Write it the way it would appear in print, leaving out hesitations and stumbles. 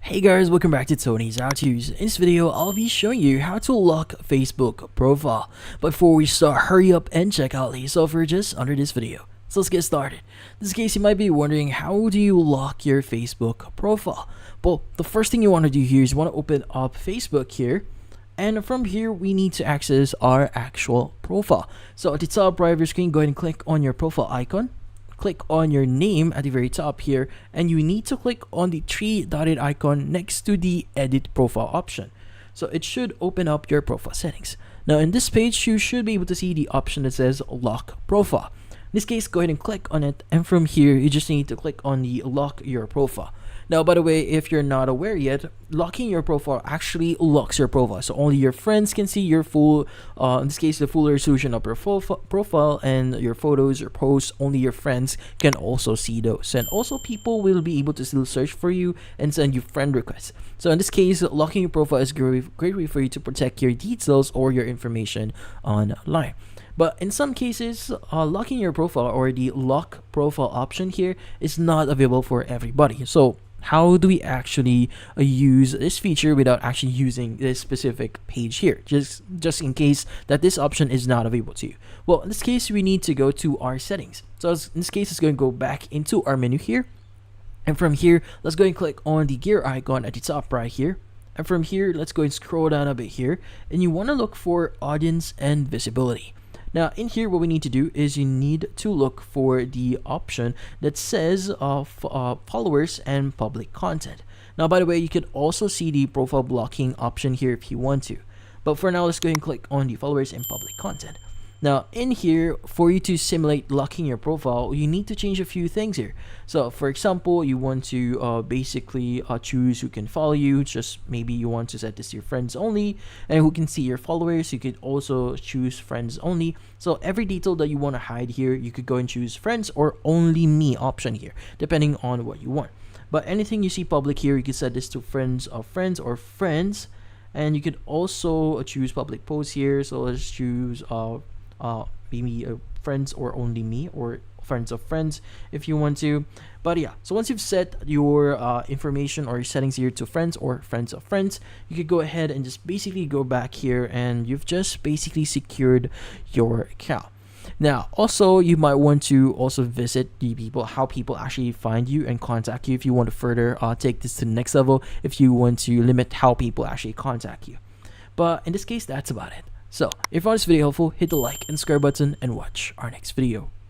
Hey guys, welcome back to Tony's How To's. In this video, I'll be showing you how to lock Facebook profile. But before we start, hurry up and check out the software just under this video. So let's get started. In this case, you might be wondering, how do you lock your Facebook profile? Well, the first thing you want to do here is you want to open up Facebook here. And from here, we need to access our actual profile. So at the top right of your screen, go ahead and click on your profile icon. Click on your name at the very top here, and you need to click on the three dotted icon next to the edit profile option. So it should open up your profile settings. Now in this page, you should be able to see the option that says lock profile. In this case, go ahead and click on it, and from here you just need to click on the lock your profile. Now, by the way, if you're not aware yet, locking your profile actually locks your profile. So only your friends can see your full, in this case, the full resolution of your profile and your photos, your posts. Only your friends can also see those. And also people will be able to still search for you and send you friend requests. So in this case, locking your profile is a great way for you to protect your details or your information online. But in some cases, locking your profile or the lock profile option here is not available for everybody. So how do we actually use this feature without actually using this specific page here, just in case that this option is not available to you? Well, in this case, we need to go to our settings. So in this case, it's going to go back into our menu here, and from here, let's go and click on the gear icon at the top right here. And from here, let's go and scroll down a bit here, and you want to look for audience and visibility. Now in here, what we need to do is you need to look for the option that says followers and public content. Now, by the way, you could also see the profile blocking option here if you want to. But for now, let's go ahead and click on the followers and public content. Now in here, for you to simulate locking your profile, you need to change a few things here. So for example, you want to basically choose who can follow you. Just maybe you want to set this to your friends only, and who can see your followers. You could also choose friends only. So every detail that you want to hide here, you could go and choose friends or only me option here, depending on what you want. But anything you see public here, you can set this to friends of friends or friends. And you could also choose public posts here. So let's choose maybe friends or only me, or friends of friends if you want to. But yeah, so once you've set your information or your settings here to friends or friends of friends, you could go ahead and just basically go back here, and you've just basically secured your account. Now also, you might want to also visit the people, how people actually find you and contact you, if you want to further take this to the next level, if you want to limit how people actually contact you. But in this case, that's about it. So if you found this video helpful, hit the like and subscribe button and watch our next video.